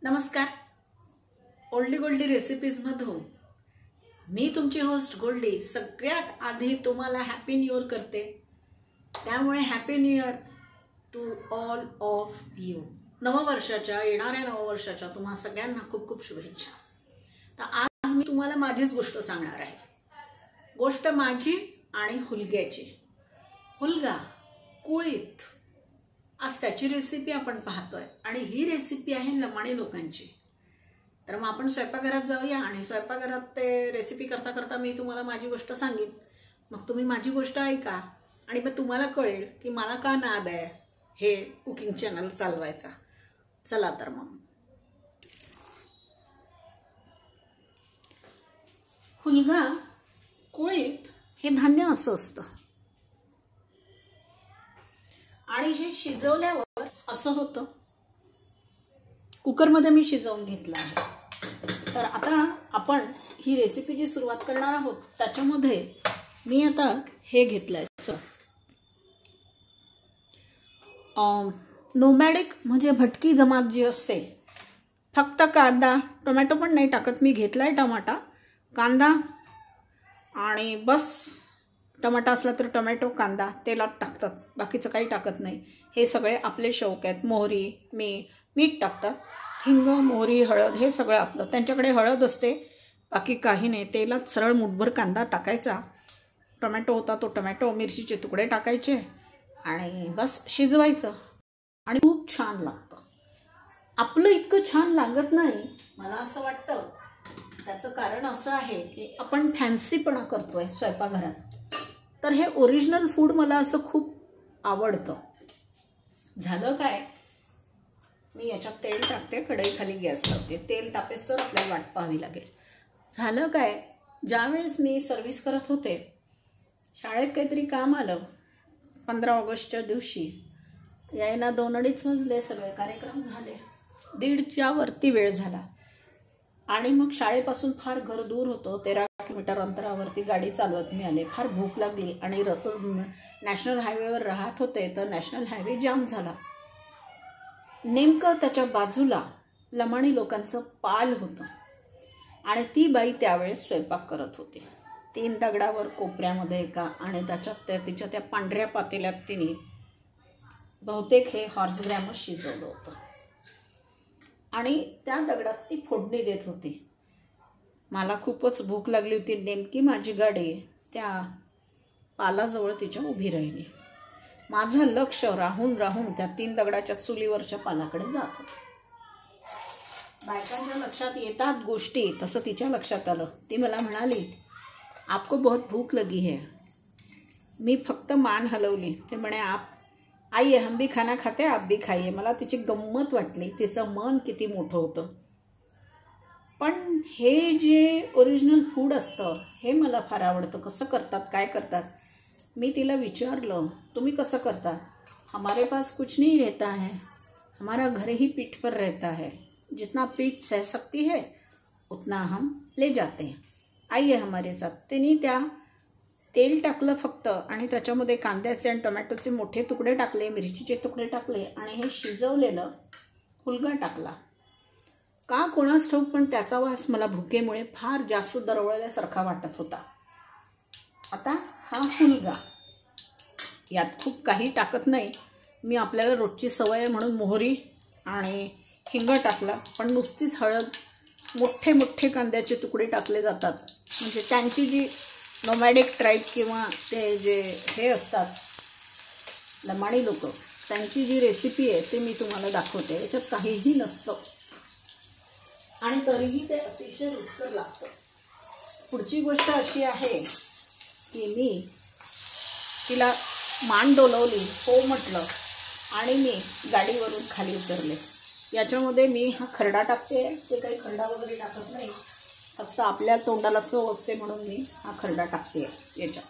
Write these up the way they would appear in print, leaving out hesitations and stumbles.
नमस्कार. ओल्डी गोल्डी रेसिपीज मधून मी तुमची होस्ट गोल्डी सगळ्यात आधी तुम्हाला हॅपी न्यू इयर करते. त्यामुळे happy new year to all of you. येणाऱ्या नववर्षाच्या तुम्हा सगळ्यांना खूप खूप शुभेच्छा. तर आज मी तुम्हाला माझीच गोष्ट सांगणार आहे. गोष्ट माझी आणि हुलग्याची. हुलगा कुळीत आज त्याची रेसिपी आपण पाहतोय आणि ही रेसिपी आहे लमाणी लोकांची. तर मग आपण स्वयंपाकघरात जाऊया आणि स्वयंपाकघरात ते रेसिपी करता करता मी तुम्हाला माझी गोष्ट सांगेन. मग तुम्ही माझी गोष्ट ऐका आणि मग तुम्हाला कळेल की मला का नाद आहे हे कुकिंग चॅनल चालवायचा. चला तर मग. हुलगा कुळीत हे धान्य असं असतं आणि हे शिजवल्यावर असं होतं. कुकरमध्ये मी शिजवून घेतलं आहे. तर आता आपण ही रेसिपी जी सुरुवात करणार आहोत त्याच्यामध्ये मी आता हे घेतलंय. नोमॅडिक म्हणजे भटकी जमात जी असते, फक्त कांदा टोमॅटो पण नाही टाकत. मी घेतलाय टमाटा, कांदा आणि बस. टमाटा असला तर टोमॅटो, कांदा तेलात टाकतात, बाकीचं काही टाकत नाही. हे सगळे आपले शौक आहेत. मोहरी, मीठ टाकतात, हिंग, मोहरी, हळद हे सगळं आपलं. त्यांच्याकडे हळद असते, बाकी काही नाही. तेलात सरळ मुठभर कांदा टाकायचा, टोमॅटो होता तो टोमॅटो, मिरचीचे तुकडे टाकायचे आणि बस शिजवायचं आणि खूप छान लागतं. आपलं इतकं छान लागत नाही मला असं वाटतं. त्याचं कारण असं आहे की आपण फॅन्सीपणा करतोय स्वयंपाकघरात. तर हे ओरिजिनल फूड मला असं खूप आवडतं. झालं काय, मी याच्यात तेल टाकते, कढई खाली गॅस लावते, तेल तापेस्तोवर आपल्याला वाट पाहावी लागेल. झालं काय, ज्यावेळेस मी सर्व्हिस करत होते शाळेत काहीतरी काम आलं 15 ऑगस्टच्या दिवशी. यायला 2-2:30 वाजले, सगळे कार्यक्रम झाले, 1:30च्या वरती वेळ झाला आणि मग शाळेपासून फार घर दूर होतं. 13 किलोमीटर अंतरावरती गाडी चालवत मी आले. फार भूक लागली आणि नॅशनल हायवेवर राहत होते तर नॅशनल हायवे जाम झाला. नेमकं त्याच्या बाजूला लमाणी लोकांचं पाल होतं आणि ती बाई त्यावेळेस स्वयंपाक करत होती. 3 दगडावर कोपऱ्यामध्ये एका आणि त्याच्यात तिच्या त्या पांढऱ्या पातेल्यात तिने बहुतेक हे हॉर्स ग्रॅमच शिजवलं होतं आणि त्या दगडात ती फोडणी देत होती. मला खूपच भूक लागली होती. नेमकी माझी गाडी त्या पालाजवळ तिच्या उभी राहिली. माझं लक्ष राहून राहून त्या 3 दगडाच्या चुलीवरच्या पालाकडे जात होतं. बायकांच्या लक्षात येतात गोष्टी, तसं तिच्या लक्षात आलं. ती मला म्हणाली, आपको बहुत भूक लगी है. मी फक्त मान हलवली. ते म्हणे, आप आइए हम भी खाना खाते, आप भी खाइए. मला तिची गंमत वाटली, तिचं मन किती मोठं होतं. पण हे जे ओरिजिनल फूड असतं हे मला फार आवडतं. कसं करतात, काय करतात. मी तिला विचारलं, तुम्ही कसं करता. हमारे पास कुछ नहीं रहता है, हमारा घर ही पीठ पर रहता है. जितना पीठ सह सकती है उतना हम ले जाते हैं, आइए हमारे साथ. त्यांनी त्या तेल टाकलं फक्त आणि त्याच्यामध्ये कांद्याचे आणि टोमॅटोचे मोठे तुकडे टाकले, मिरचीचे तुकडे टाकले आणि हे शिजवलेलं हुलगा टाकला. का कोणास ठाऊक, पण त्याचा वास मला भुकेमुळे फार जास्त दरवळल्यासारखा वाटत होता. आता हा हुलगा, यात खूप काही टाकत नाही मी. आपल्याला रोजची सवय म्हणून मोहरी आणि हिंग टाकला, पण नुसतीच हळद, मोठे मोठे कांद्याचे तुकडे टाकले जातात. म्हणजे त्यांची जी नोमॅडिक ट्राईब किंवा ते जे हे असतात लमाणी लोक, त्यांची जी रेसिपी आहे ते मी तुम्हाला दाखवते. याच्यात काहीही नसतं आणि तरीही ते अतिशय रुचकर लागतं. पुढची गोष्ट अशी आहे की मी तिला मान डोलवली, हो म्हटलं आणि मी गाडीवरून खाली उतरले. याच्यामध्ये मी हा खरडा टाकते. ते काही खरडा वगैरे टाकत नाही, फक्त आपल्या तोंडाला चव असते म्हणून मी हा खरडा टाकते याच्यात.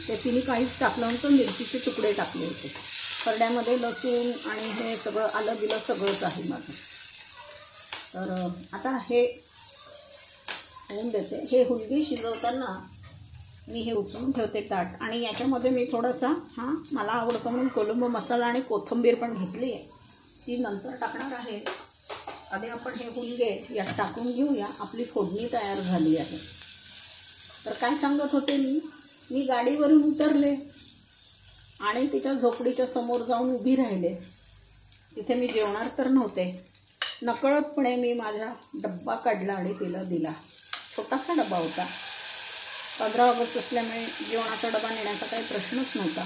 ते तिने काहीच टाकलं नव्हतं, मिरचीचे तुकडे टाकले होते. खरड्यामध्ये लसूण आणि हे सगळं आलं बिलं सगळंच आहे माझं. तर आता हे होऊन देते. हे हुलगी शिजवताना मी हे उचलून ठेवते ताट आणि याच्यामध्ये मी थोडासा मला आवडतं म्हणून कोलंबो मसाला आणि कोथिंबीर पण घेतली आहे, ती नंतर टाकणार आहे. आधी आपण हे हुलगे यात टाकून घेऊया. आपली फोडणी तयार झाली आहे. तर काय सांगत होते मी गाडीवरून उतरले आणि तिच्या झोपडीच्या समोर जाऊन उभी राहिले. तिथे मी जेवणार तर नव्हते. नकळतपणे मी माझा डब्बा काढला आणि तिला दिला. छोटासा डबा होता. 15 ऑगस्ट असल्यामुळे जेवणाचा डबा नेण्याचा काही प्रश्नच नव्हता.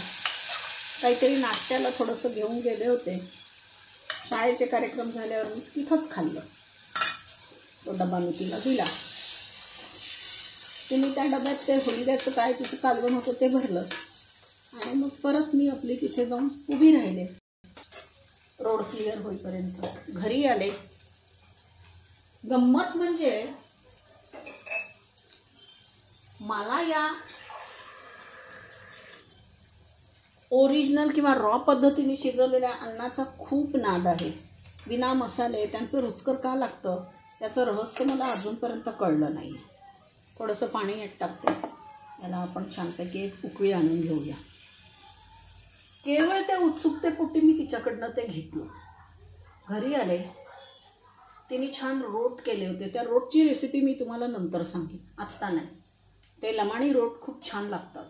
काहीतरी नाश्त्याला थोडंसं घेऊन गेले होते. शाळेचे कार्यक्रम झाल्यावर मी तिथंच खाल्लं. तो डबा मी तिला दिला. तिने त्या डब्यात ते हुलग्याचं काय तिचं कालवण होतं ते भरलं आणि मग परत मी आपली तिथे जाऊन उभी राहिले रोड क्लिअर होईपर्यंत. घरी आले. गंमत म्हणजे मला या ओरिजिनल किंवा रॉ पद्धतीने शिजवलेल्या अन्नाचा खूप नाद आहे. विना मसाले त्यांचं रुचकर का लागतं त्याचं रहस्य मला अजूनपर्यंत कळलं नाही. थोडंसं पाणी यात टाकते. याला आपण छानपैकी एक उकळी आणून घेऊया. केवळ त्या उत्सुकतेपोटी मी तिच्याकडनं ते घेतलं. घरी आले. तिने छान रोट केले होते. त्या रोटची रेसिपी मी तुम्हाला नंतर सांगेन, आत्ता नाही. ते लमाणी रोट खूप छान लागतात.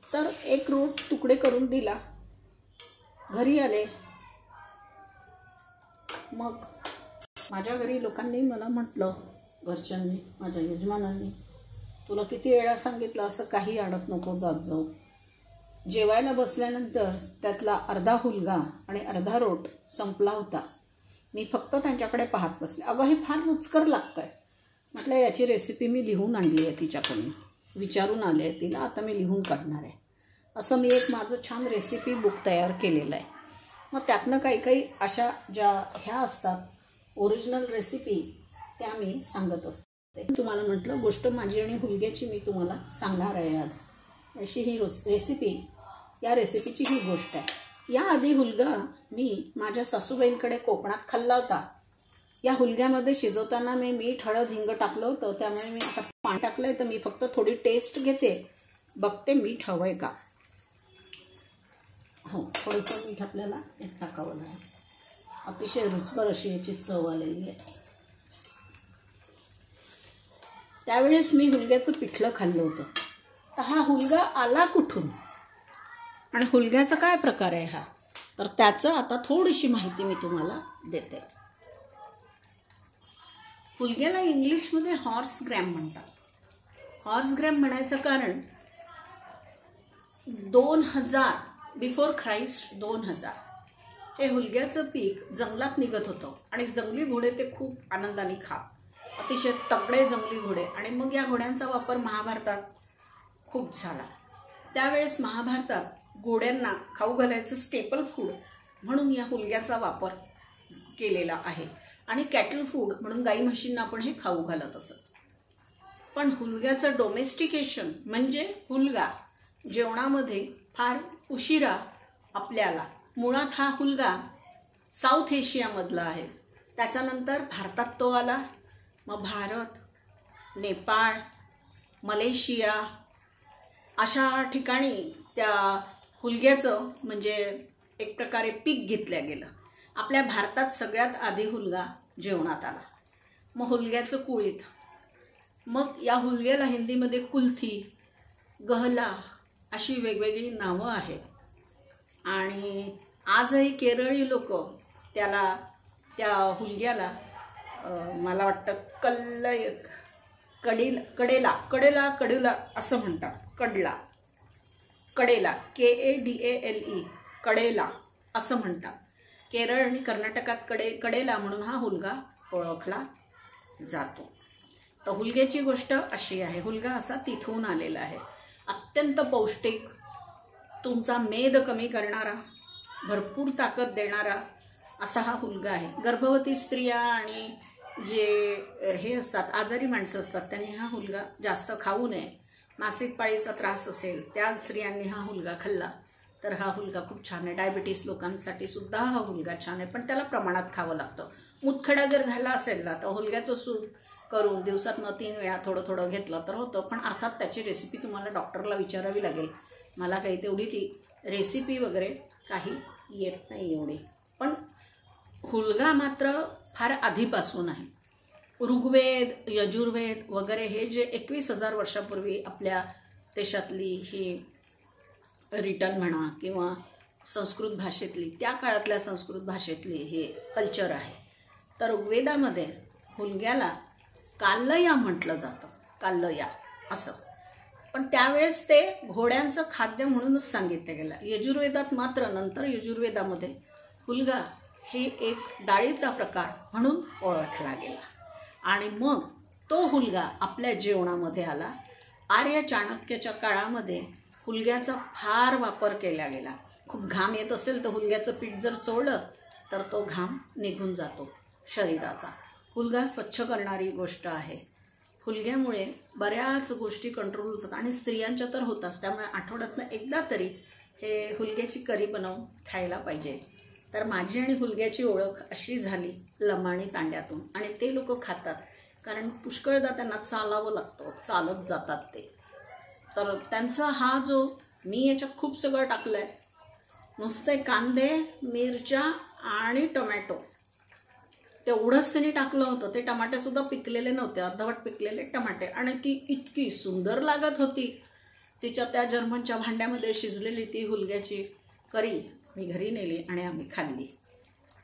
तर एक रोट तुकडे करून दिला. घरी आले. मग माझ्या घरी लोकांनी मला म्हटलं, घरच्यांनी, माझ्या यजमानांनी, तुला किती वेळा सांगितलं असं काही आणत नको जात जाऊ. जेवायला बसल्यानंतर त्यातला अर्धा हुलगा आणि अर्धा रोट संपला होता. मी फक्त त्यांच्याकडे पाहत बसले. अगं हे फार रुचकर लागतं आहे. म्हटलं याची रेसिपी मी लिहून आणली आहे तिच्याकडून. विचारून आले आहे तिला, आता मी लिहून काढणार आहे. असं मी एक माझं छान रेसिपी बुक तयार केलेलं आहे. मग त्यातनं काही काही अशा ज्या ह्या असतात ओरिजिनल रेसिपी त्या मी सांगत असते. तुम्हाला म्हटलं गोष्ट माझी आणि हुलग्याची मी तुम्हाला सांगणार आहे आज. अशी ही रेसिपी, या रेसिपीची ही गोष्ट आहे. याआधी हुलगा मी माझ्या सासूबाईंकडे कोकणात खाल्ला होता. या हुलग्यामध्ये शिजवताना मी मीठ, हळद, हिंग टाकलं होतं. त्यामुळे मी आता पाणी टाकलं आहे तर मी फक्त थोडी टेस्ट घेते, बघते मीठ हवं आहे का. हो, थोडंसं मीठ आपल्याला यात टाकावं लागेल. अतिशय रुचकर अशी याची चव आलेली आहे. त्यावेळेस मी हुलग्याचं पिठलं खाल्लं होतं. तर हा हुलगा आला कुठून आणि हुलग्याचा काय प्रकार आहे हा, तर त्याचं आता थोडीशी माहिती मी तुम्हाला देते. हुलग्याला इंग्लिशमध्ये हॉर्स ग्रॅम म्हणतात. हॉर्स ग्रॅम म्हणायचं कारण 2000 बिफोर ख्राइस्ट 2000 हे हुलग्याचं पीक जंगलात निघत होतं आणि जंगली घोडे ते खूप आनंदाने खात. अतिशय तगडे जंगली घोडे. आणि मग या घोड्यांचा वापर महाभारतात खूप झाला. त्यावेळेस महाभारतात घोड्यांना खाऊ घालायचं स्टेपल फूड म्हणून या हुलग्याचा वापर केलेला आहे. आणि कॅटल फूड म्हणून गाई म्हशींना आपण हे खाऊ घालत असत. पण हुलग्याचं डोमेस्टिकेशन म्हणजे हुलगा जेवणामध्ये फार उशिरा आपल्याला, मुळात हा हुलगा साऊथ एशियामधला आहे. त्याच्यानंतर भारतात तो आला. मग भारत, नेपाळ, मलेशिया अशा ठिकाणी त्या हुलग्याचं म्हणजे एक प्रकारे पीक घेतलं गेलं. आपल्या भारतात सगळ्यात आधी हुलगा जेवणात आला. मग हुलग्याचं कुळीत, मग या हुलग्याला हिंदीमध्ये कुल्थी, गहला अशी वेगवेगळी नावं आहेत. आणि आजही केरळी लोक त्याला, त्या हुलग्याला मला वाटतं कडेला असं म्हणतात. कडेला KADALE कडेला असं म्हणतात. केरळ आणि कर्नाटकात कडेला म्हणून हा हुलगा ओळखला जातो. तर हुलग्याची गोष्ट अशी आहे. हुलगा असा तिथून आलेला आहे. अत्यंत पौष्टिक, तुमचा मेद कमी करणारा, भरपूर ताकद देणारा असा हा हुलगा आहे. गर्भवती स्त्रिया आणि जे हे असतात आजारी माणसं असतात त्यांनी हा हुलगा जास्त खाऊ नये. मासिक पाळीचा त्रास असेल त्या स्त्रियांनी हा हुलगा खाल्ला तर हा हुलगा खूप छान आहे. डायबिटीस लोकांसाठी सुद्धा हा हुलगा छान आहे, पण त्याला प्रमाणात खावं लागतं. मुतखडा जर झाला असेल ना तर हुलग्याचं सूप करून दिवसातनं 3 वेळा थोडं थोडं घेतलं तर होतं. पण अर्थात त्याची रेसिपी तुम्हाला डॉक्टरला विचारावी लागेल. मला काही तेवढी ती रेसिपी वगैरे काही येत नाही एवढी. पण हुलगा मात्र फार आधीपासून आहे. ऋग्वेद, यजुर्वेद वगैरे हे जे 21,000 वर्षापूर्वी आपल्या देशातली ही रिटर्न म्हणा किंवा संस्कृत भाषेतली, त्या काळातल्या संस्कृत भाषेतली हे कल्चर आहे. तर ऋग्वेदामध्ये हुलग्याला काल्लया म्हटलं जातं, काल्लया असं. पण त्यावेळेस ते घोड्यांचं खाद्य म्हणूनच सांगितलं गेलं. यजुर्वेदात मात्र नंतर यजुर्वेदामध्ये हुलगा हे एक डाळीचा प्रकार म्हणून ओळखला गेला. आणि मग तो हुलगा आपल्या जेवणामध्ये आला. आर्य चाणक्याच्या काळामध्ये हुलग्याचा फार वापर केला गेला. खूप घाम येत असेल तर हुलग्याचं पीठ जर चोळलं तर तो घाम निघून जातो शरीराचा. हुलगा स्वच्छ करणारी गोष्ट आहे. हुलग्यामुळे बऱ्याच गोष्टी कंट्रोल होतात आणि स्त्रियांच्या तर होताच. त्यामुळे आठवड्यातनं एकदा तरी हे हुलग्याची करी बनवून खायला पाहिजे. तर माझी आणि हुलग्याची ओळख अशी झाली लमाणी तांड्यातून. आणि ते लोक खातात कारण पुष्कळदा त्यांना चालावं लागतं, चालत जातात ते. तर त्यांचा हा जो मी याच्यात खूप सगळं टाकलं आहे. नुसते कांदे, मिरच्या आणि टोमॅटो तेवढंच त्यांनी टाकलं होतं. ते टमाटेसुद्धा पिकलेले नव्हते, अर्धवट पिकलेले टमाटे. आणि ती इतकी सुंदर लागत होती. तिच्या त्या जर्मनच्या भांड्यामध्ये शिजलेली ती हुलग्याची करी मी घरी नेली आणि आम्ही खाल्ली.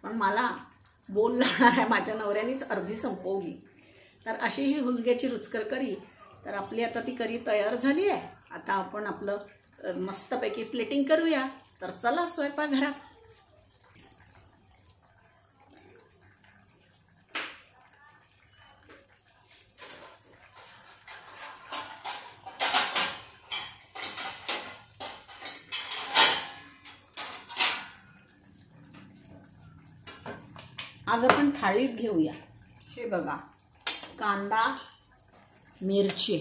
पण मला बोल लागणाऱ्या माझ्या नवऱ्यानेच अर्धी संपवली. तर अशी ही हुलग्याची रुचकर करी. तर आपली आता ती करी तयार झाली आहे. आता आपण आपलं मस्तपैकी प्लेटिंग करूया. तर चला स्वयंपाकघरात. आज आपण थाळीत घेऊया. हे बघा, कांदा, मिरची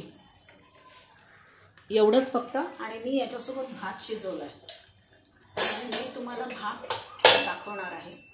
एवढंच फक्त. आणि मी याच्यासोबत भात शिजवला आहे. आणि मी तुम्हाला भात दाखवणार आहे.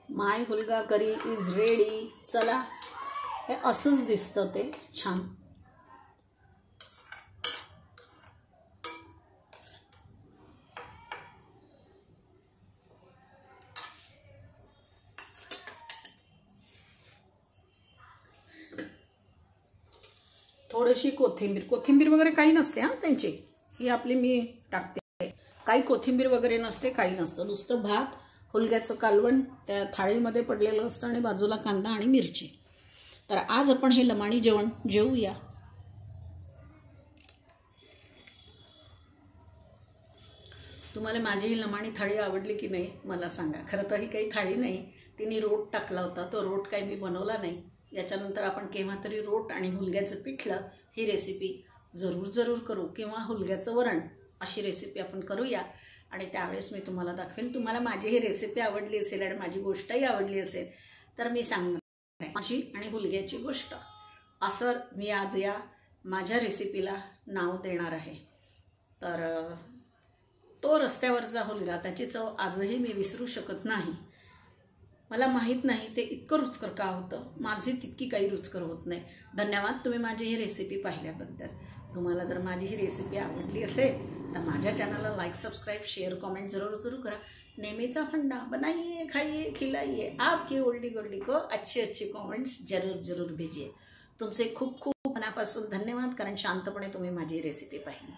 माय हुलगा करी इज रेडी. चला, हे असंच दिसतं ते छान. थोडीशी कोथिंबीर वगैरे काही नसते हां त्यांची. ही आपली मी टाकते. काही कोथिंबीर वगैरे नसते, काही नसतं. नुसतं भात, हुलग्याचं कालवण त्या थाळीमध्ये पडलेलं असतं आणि बाजूला कांदा आणि मिरची. तर आज आपण हे लमाणी जेवण जेवूया. तुम्हाला माझी ही लमाणी थाळी आवडली की नाही मला सांगा. खरं तर ही काही थाळी नाही, तिने रोट टाकला होता. तो रोट काही मी बनवला नाही. याच्यानंतर आपण केव्हा तरी रोट आणि हुलग्याचं पिठलं ही रेसिपी जरूर करू. किंवा हुलग्याचं वरण अशी रेसिपी आपण करूया. आणि त्यावेळेस मी तुम्हाला दाखवेन. तुम्हाला माझी ही रेसिपी आवडली असेल आणि माझी गोष्टही आवडली असेल तर मी सांगणार माझी आणि हुलग्याची गोष्ट असं मी आज या माझ्या रेसिपीला नाव देणार आहे. तर तो रस्त्यावरचा हुलगा, त्याची चव आजही मी विसरू शकत नाही. मला माहीत नाही ते इतकं रुचकर का होतं. माझी तितकी काही रुचकर होत नाही. धन्यवाद तुम्ही माझी ही रेसिपी पाहिल्याबद्दल. तुम्हाला जर माझी ही रेसिपी आवडली असेल तर माझ्या चॅनलला लाईक, सबस्क्राईब, शेअर, कमेंट जरूर करा. नेहमीचा फंडा, बनाइए, खाइए, खिलाइए. आपकी ओल्डी गोल्डी को अच्छे कमेंट्स जरूर भेजिए. तुमचे खूप मनापासून धन्यवाद, कारण शांतपणे तुम्ही माझी रेसिपी पाहिली.